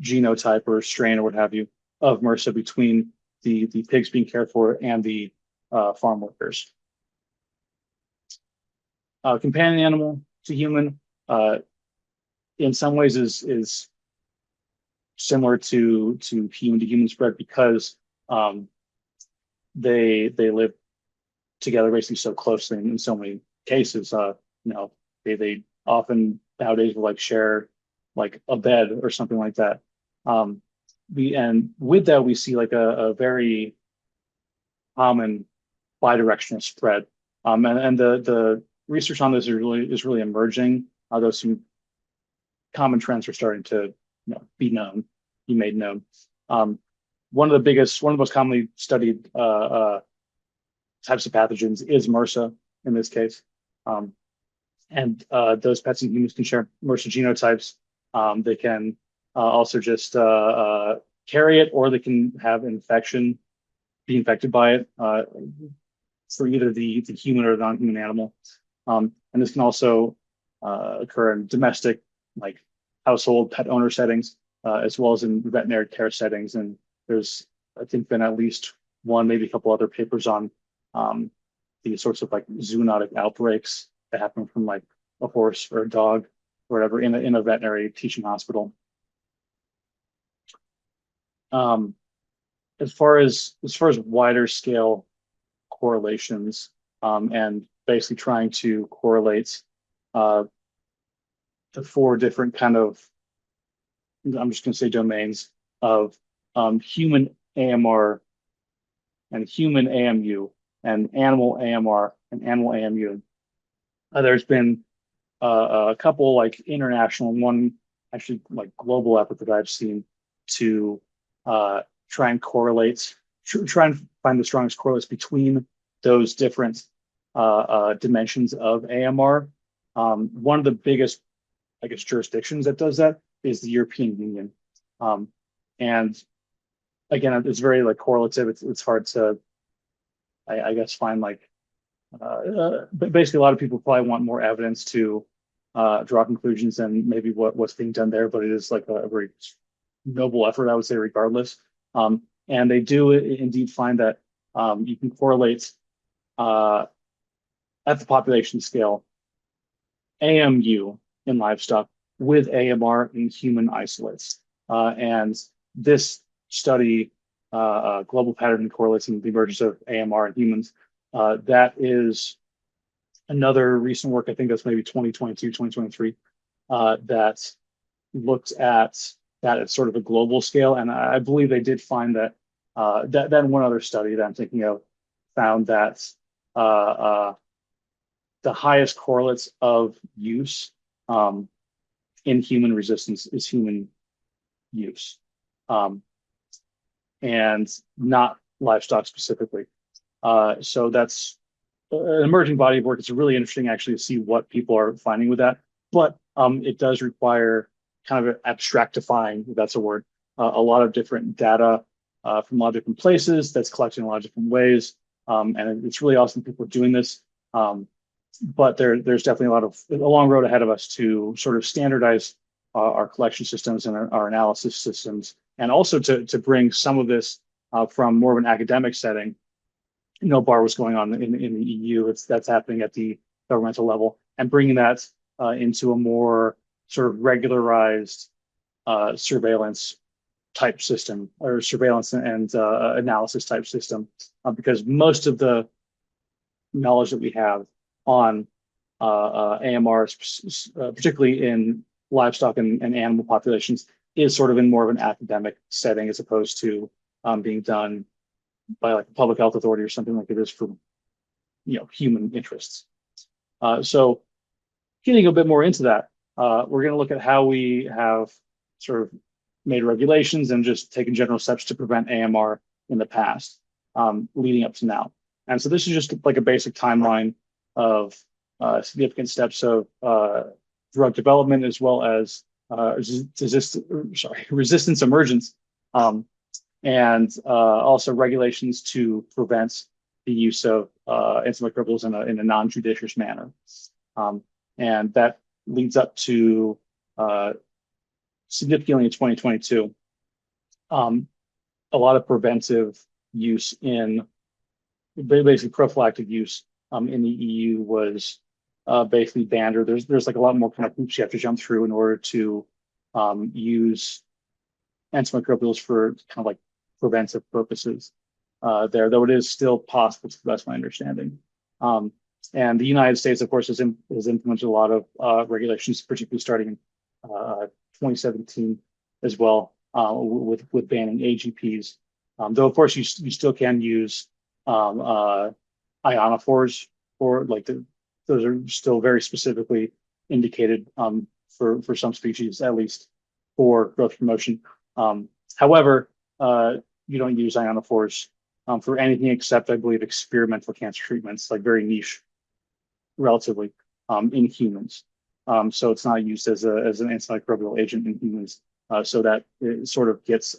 genotype or strain or what have you of MRSA between the pigs being cared for and the farm workers. Companion animal to human, in some ways is similar to human to human spread because they live together basically so closely in so many cases. They often nowadays will like share like a bed or something like that. And with that we see like a very common bidirectional spread. And the research on this is really emerging. Although some common trends are starting to be made known. One of the most commonly studied types of pathogens is MRSA in this case. And those pets and humans can share MRSA genotypes. They can also just carry it, or they can have be infected by it for either the human or non-human animal. And this can also occur in domestic, like household pet owner settings, as well as in veterinary care settings. And there's, I think, been at least one, maybe a couple other papers on these sorts of like zoonotic outbreaks that happen from like a horse or a dog or whatever in a veterinary teaching hospital. as far as wider scale correlations, and basically trying to correlate uh, the four different kind of, I'm just going to say, domains of human AMR and human AMU and animal AMR and animal AMU. There's been a couple like international, one actually like global effort that I've seen to uh, try and correlate, try and find the strongest correlates between those different dimensions of AMR. One of the biggest, I guess, jurisdictions that does that is the European Union. Um, and again, it's very like correlative. It's hard to, I guess, find like, but basically a lot of people probably want more evidence to draw conclusions than maybe what's being done there. But it is like a very noble effort, I would say, regardless. And they do indeed find that you can correlate uh, at the population scale AMU in livestock with AMR in human isolates. And this study, global pattern correlating the emergence of AMR in humans, that is another recent work, I think that's maybe 2022, 2023, that looked at that at sort of a global scale. And I believe they did find that, that one other study that I'm thinking of found that uh, uh, the highest correlates of use in human resistance is human use, um, and not livestock specifically. So that's an emerging body of work. It's really interesting actually to see what people are finding with that. But it does require kind of abstractifying, if that's a word, a lot of different data from a lot of different places that's collected in a lot of different ways. And it's really awesome people are doing this. But there's definitely a long road ahead of us to sort of standardize our collection systems and our analysis systems, and also to bring some of this from more of an academic setting. You know, bar what's going on in the EU. That's happening at the governmental level, and bringing that into a more sort of regularized surveillance type system, or surveillance and analysis type system, because most of the knowledge that we have on AMRs, particularly in livestock and animal populations, is sort of in more of an academic setting as opposed to being done by like a public health authority or something like it is for human interests. So getting a bit more into that, we're going to look at how we have sort of made regulations and just taken general steps to prevent AMR in the past, leading up to now. And so this is just like a basic timeline of significant steps of drug development, as well as resistance emergence, and also regulations to prevent the use of antimicrobials in a non-judicious manner. And that leads up to significantly in 2022, a lot of preventive use in basically prophylactic use in the EU was basically banned, or there's like a lot more kind of hoops you have to jump through in order to use antimicrobials for kind of like preventive purposes there, though it is still possible, to the best of my understanding. And the United States, of course, has implemented a lot of regulations, particularly starting in 2017 as well, with banning AGPs. Though, of course, you still can use ionophores, or like those are still very specifically indicated for some species, at least for growth promotion. However, you don't use ionophores for anything except, I believe, experimental cancer treatments, like very niche, relatively, in humans. So it's not used as an antimicrobial agent in humans. So that it sort of gets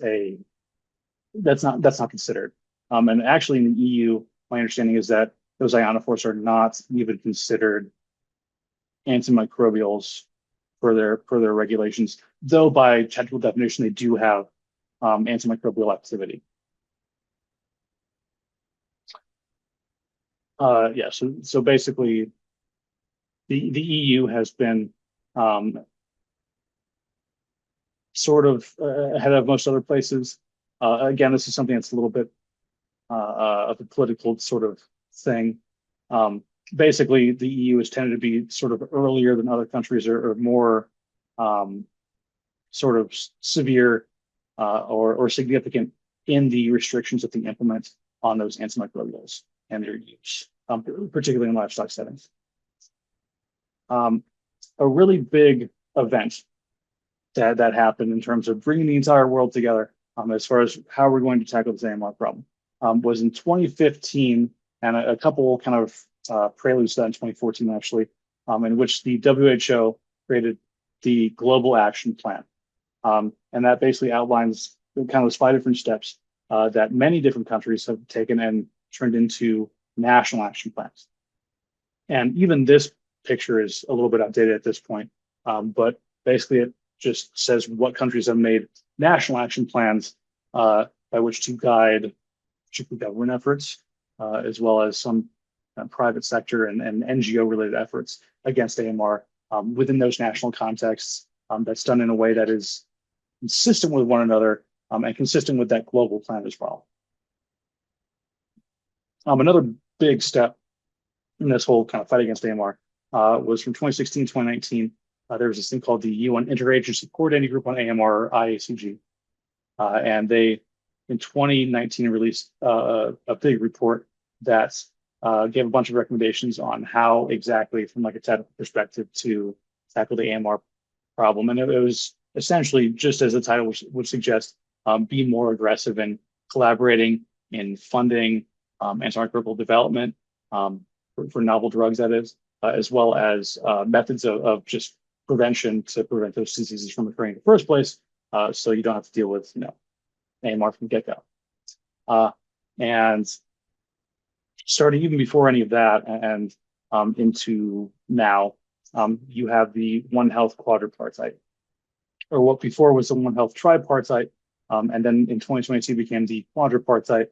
that's not considered. And actually, in the EU, my understanding is that those ionophores are not even considered antimicrobials for their regulations, though by technical definition they do have antimicrobial activity. Yeah, so basically, the EU has been sort of ahead of most other places Again, this is something that's a little bit of a political sort of thing. Basically, the EU has tended to be sort of earlier than other countries, or more sort of severe or significant in the restrictions that they implement on those antimicrobials and their use, particularly in livestock settings. A really big event that happened in terms of bringing the entire world together as far as how we're going to tackle this AMR problem was in 2015, and a couple kind of preludes to that in 2014, actually, in which the WHO created the Global Action Plan. And that basically outlines kind of those 5 different steps that many different countries have taken and turned into national action plans. And even this picture is a little bit outdated at this point, but basically it just says what countries have made national action plans by which to guide particularly government efforts, as well as some private sector and NGO related efforts against AMR within those national contexts. That's done in a way that is consistent with one another and consistent with that global plan as well. Another big step in this whole kind of fight against AMR was from 2016 to 2019. There was this thing called the UN Interagency Coordinating Group on AMR, or IACG. And they, in 2019, released a big report that gave a bunch of recommendations on how exactly, from like a technical perspective, to tackle the AMR problem. And it was essentially, just as the title would suggest, be more aggressive in collaborating in funding antimicrobial development for novel drugs, that is, as well as methods of just prevention to prevent those diseases from occurring in the first place, so you don't have to deal with AMR from the get-go. And starting even before any of that and into now, you have the One Health quadripartite, or what before was the One Health tripartite, and then in 2022 became the quadripartite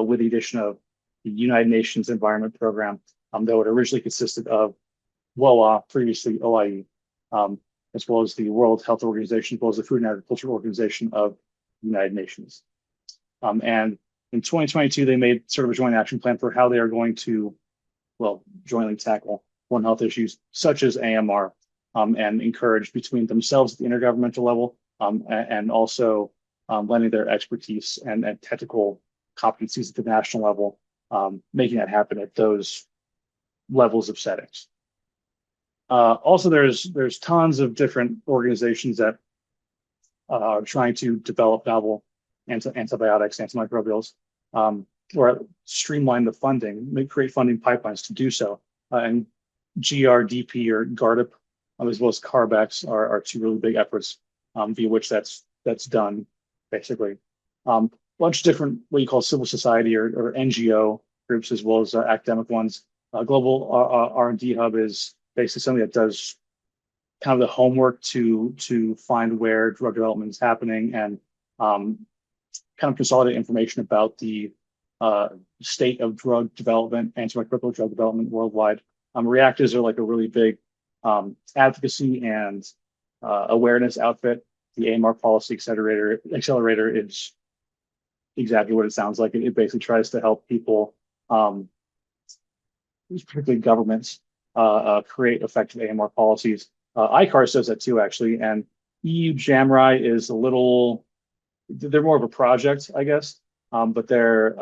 with the addition of the United Nations Environment Program, though it originally consisted of WOA, previously OIE, as well as the World Health Organization, as well as the Food and Agriculture Organization of the United Nations. And in 2022, they made sort of a joint action plan for how they are going to, well, jointly tackle One Health issues such as AMR, and encourage between themselves at the intergovernmental level, and also lending their expertise and technical competencies at the national level, making that happen at those levels of settings. Also, there's tons of different organizations that are trying to develop novel antibiotics, antimicrobials, or streamline the funding, create funding pipelines to do so. And GRDP or GARDP, as well as CARBEX are 2 really big efforts via which that's done, basically. Bunch of different what you call civil society or NGO groups, as well as academic ones. Global R&D Hub is basically something that does kind of the homework to find where drug development is happening and kind of consolidate information about the state of drug development, antimicrobial drug development worldwide. Reactors are like a really big advocacy and awareness outfit. The AMR Policy Accelerator is exactly what it sounds like. It basically tries to help people, particularly governments, create effective AMR policies. ICARS does that too, actually, and EU JAMRI is they're more of a project, I guess, but they're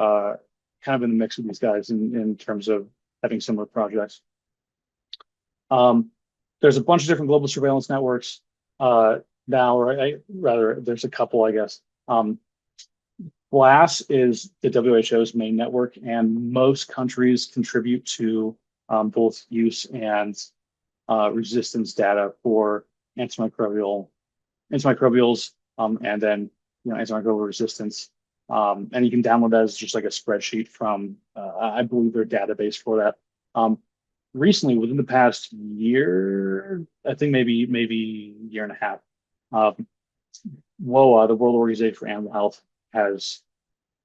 kind of in the mix with these guys in terms of having similar projects. There's a bunch of different global surveillance networks now, or rather, there's a couple, I guess. GLASS is the WHO's main network, and most countries contribute to both use and resistance data for antimicrobials, and then antimicrobial resistance. And you can download that as just like a spreadsheet from, I believe, their database for that. Recently, within the past year, I think maybe year and a half, WOA, the World Organization for Animal Health, has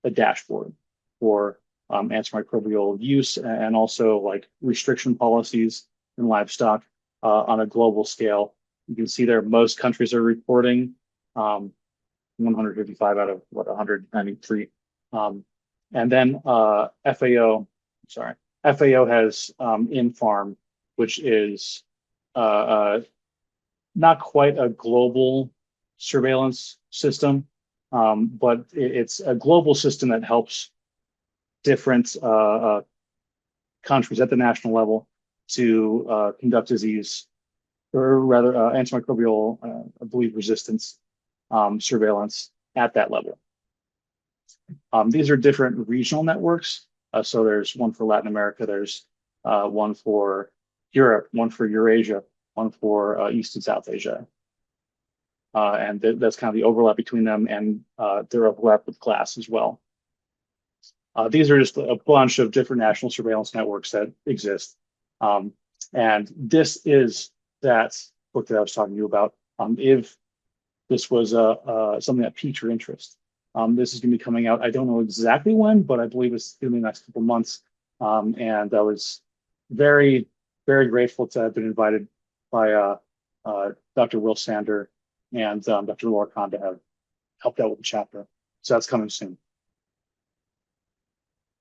a dashboard for antimicrobial use and also like restriction policies in livestock on a global scale. You can see there most countries are reporting 155 out of what 193. And then FAO, sorry, FAO has in-farm, which is not quite a global surveillance system, but it's a global system that helps different countries at the national level to conduct disease, or rather antimicrobial, I believe, resistance surveillance at that level. These are different regional networks. So there's one for Latin America, there's one for Europe, one for Eurasia, one for East and South Asia. And that's kind of the overlap between them, and their overlap with glass as well. These are just a bunch of different national surveillance networks that exist. And this is that book that I was talking to you about. If this was something that piqued your interest, this is going to be coming out. I don't know exactly when, but I believe it's going to be the next couple months. And I was very, very grateful to have been invited by Dr. Will Sander and Dr. Laura Kahn to have helped out with the chapter. So that's coming soon.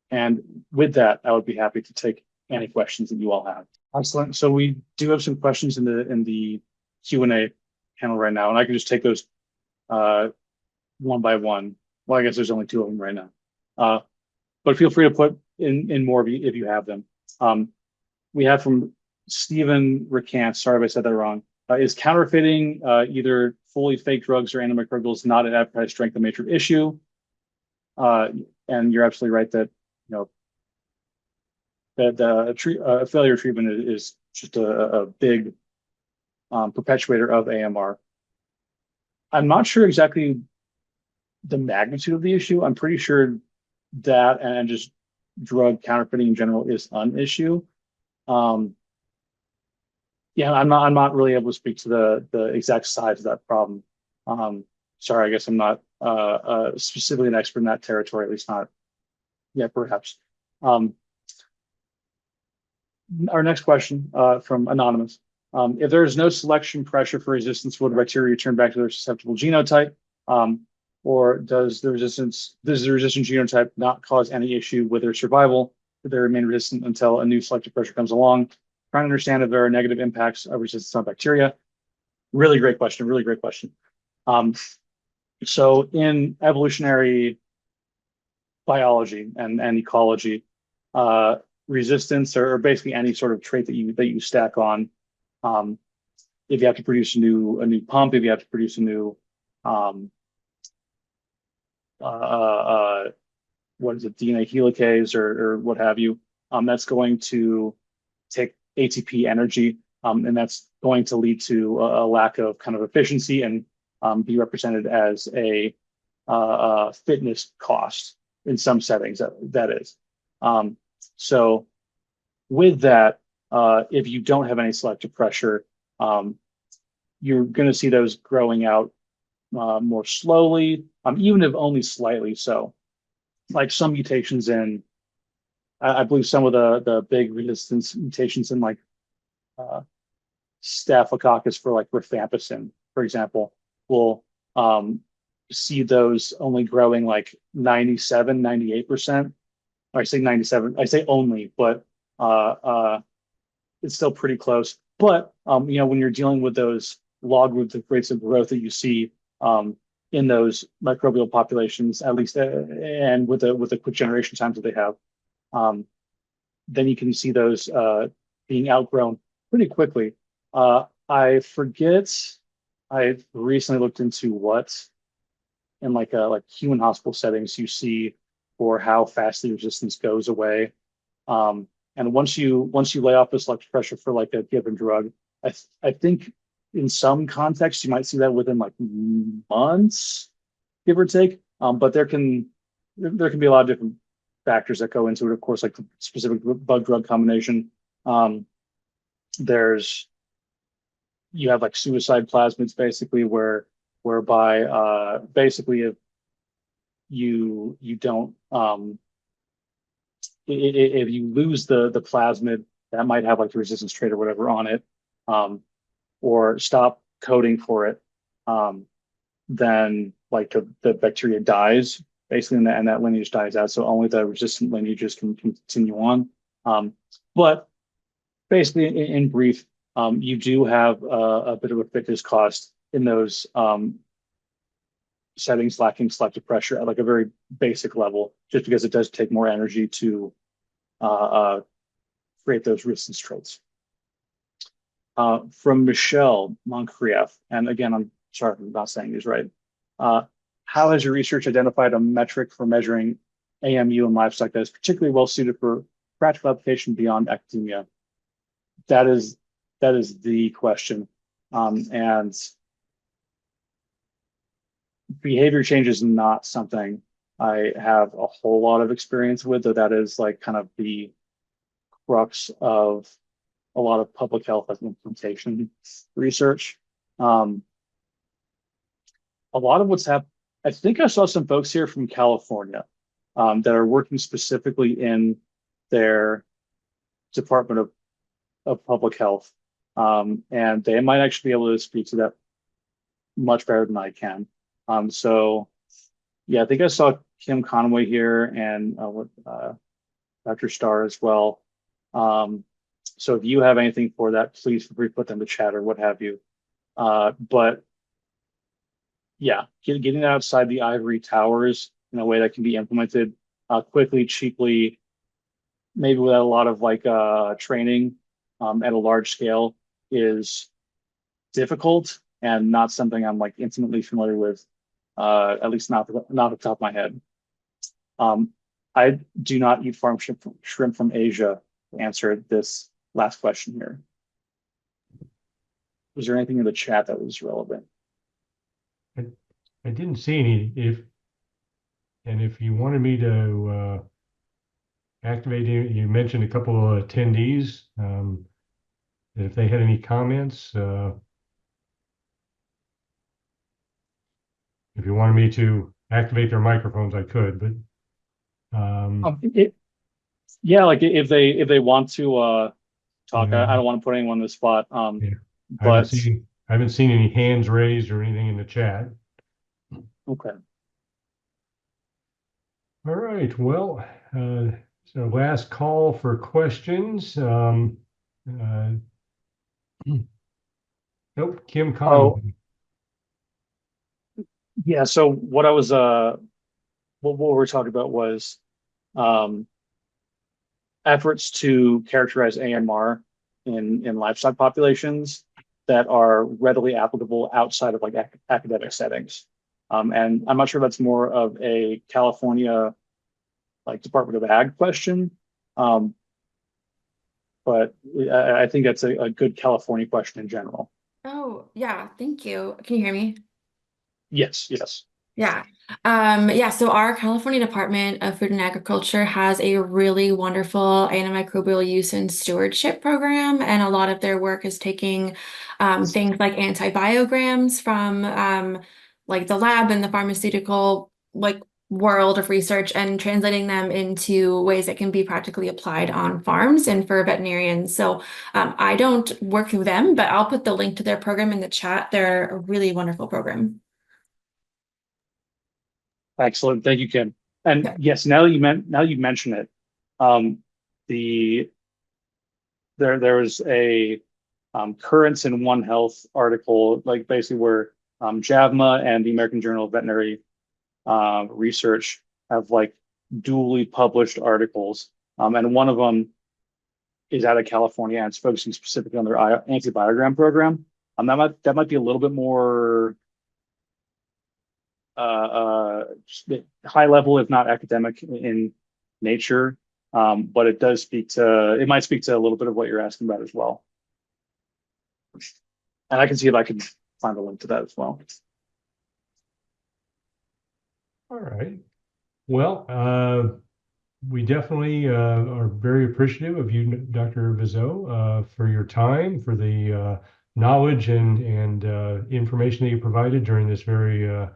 And with that, I would be happy to take any questions that you all have. Excellent. So we do have some questions in the Q&A panel right now, and I can just take those one by one. Well, I guess there's only two of them right now. But feel free to put in more if you have them. We have from Stephen Recant, sorry if I said that wrong. Is counterfeiting either fully fake drugs or antimicrobials not an advertised strength of major issue? And you're absolutely right that that failure treatment is just a big perpetuator of AMR. I'm not sure exactly the magnitude of the issue. I'm pretty sure that and just drug counterfeiting in general is an issue. Yeah, I'm not really able to speak to the exact size of that problem. Sorry, I guess I'm not specifically an expert in that territory, at least not yet, perhaps. Our next question from Anonymous. If there is no selection pressure for resistance, will the bacteria return back to their susceptible genotype? Or does the resistant genotype not cause any issue with their survival? Do they remain resistant until a new selective pressure comes along? Trying to understand if there are negative impacts of resistance on bacteria. Really great question, really great question. So in evolutionary biology and ecology, resistance or basically any sort of trait that you stack on, if you have to produce a new pump, if you have to produce a new what is it, DNA helicase or what have you, that's going to take ATP energy, and that's going to lead to a lack of kind of efficiency and be represented as a fitness cost in some settings. That is. So with that, if you don't have any selective pressure, you're going to see those growing out more slowly, even if only slightly so. Like some mutations in, I believe some of the big resistance mutations in like Staphylococcus for like rifampicin, for example, will see those only growing like 97, 98%. I say 97, I say only, but it's still pretty close. But when you're dealing with those log rates of growth that you see in those microbial populations, at least, and with the quick generation times that they have, then you can see those being outgrown pretty quickly. I forget. I recently looked into what in like human hospital settings you see for how fast the resistance goes away. And once you lay off the selective pressure for like a given drug, I think in some contexts you might see that within like months, give or take. But there can be a lot of different factors that go into it. Of course, like the specific bug drug combination. You have like suicide plasmids basically whereby basically if you don't if you lose the plasmid that might have like the resistance trait or whatever on it, or stop coding for it, then like the bacteria dies basically, and that lineage dies out. So only the resistant lineages can continue on. But basically, in brief, you do have a bit of a fitness cost in those settings lacking selective pressure at like a very basic level, just because it does take more energy to create those resistance traits. From Michelle Moncrief, and again, I'm sorry if I'm not saying these right. How has your research identified a metric for measuring AMU in livestock that is particularly well suited for practical application beyond academia? That is the question. And behavior change is not something I have a whole lot of experience with, though that is like kind of the crux of a lot of public health implementation research. A lot of what's happened, I think I saw some folks here from California that are working specifically in their Department of Public Health. And they might actually be able to speak to that much better than I can. So yeah, I think I saw Kim Conway here and Dr. Starr as well. So if you have anything for that, please feel free to put them in the chat or what have you. But yeah, getting outside the ivory towers in a way that can be implemented quickly, cheaply, maybe without a lot of like training at a large scale is difficult and not something I'm like intimately familiar with, at least not at the top of my head. I do not eat farm shrimp from Asia, to answer this last question here. Was there anything in the chat that was relevant? I didn't see any. If you wanted me to activate you mentioned a couple of attendees. If they had any comments, if you wanted me to activate their microphones, I could. But yeah, like if they want to talk, yeah, I don't want to put anyone on the spot. yeah. But I haven't seen any hands raised or anything in the chat. okay. All right. Well, so last call for questions. Nope, Kim Conway. Oh, yeah. So what I was what we were talking about was um efforts to characterize AMR in livestock populations that are readily applicable outside of like academic settings. And I'm not sure if that's more of a California like Department of Ag question, but I think that's a good California question in general. Oh, yeah, thank you. Can you hear me? Yes, yes. Yeah. So our California Department of Food and Agriculture has a really wonderful antimicrobial use and stewardship program, and a lot of their work is taking things like antibiograms from like the lab and the pharmaceutical like world of research and translating them into ways that can be practically applied on farms and for veterinarians. So I don't work with them, but I'll put the link to their program in the chat. They're a really wonderful program. Excellent. Thank you, Kim. And Yeah. yes, now you mention it, there was a Currents in One Health article, like basically where JAVMA and the American Journal of Veterinary Research have like duly published articles, and one of them is out of California and it's focusing specifically on their antibiogram program. That might be a little bit more high level, if not academic in nature, but it might speak to a little bit of what you're asking about as well. And I can see if I can find a link to that as well. All right. Well, we definitely are very appreciative of you, Dr. Vizot, for your time, for the knowledge and information that you provided during this very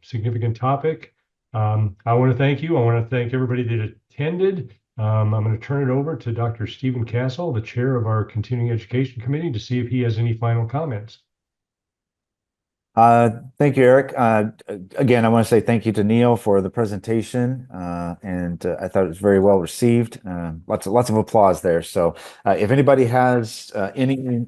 significant topic. I want to thank you. I want to thank everybody that attended. I'm going to turn it over to Dr. Stephen Castle, the chair of our Continuing Education Committee, to see if he has any final comments. Thank you, Eric. Again, I want to say thank you to Neil for the presentation, and I thought it was very well received. Lots of applause there. So, if anybody has any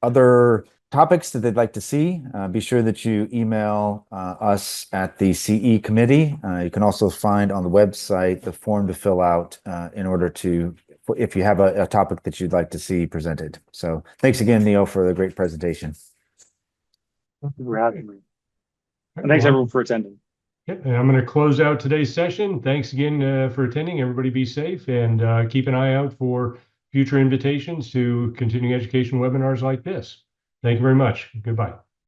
other topics that they'd like to see, be sure that you email us at the CE committee. You can also find on the website the form to fill out in order to, if you have a topic that you'd like to see presented. So, thanks again, Neil, for the great presentation. Thank you for having me. And thanks everyone for attending. Yeah, and I'm going to close out today's session. Thanks again for attending. Everybody be safe and keep an eye out for future invitations to continuing education webinars like this. Thank you very much. Goodbye.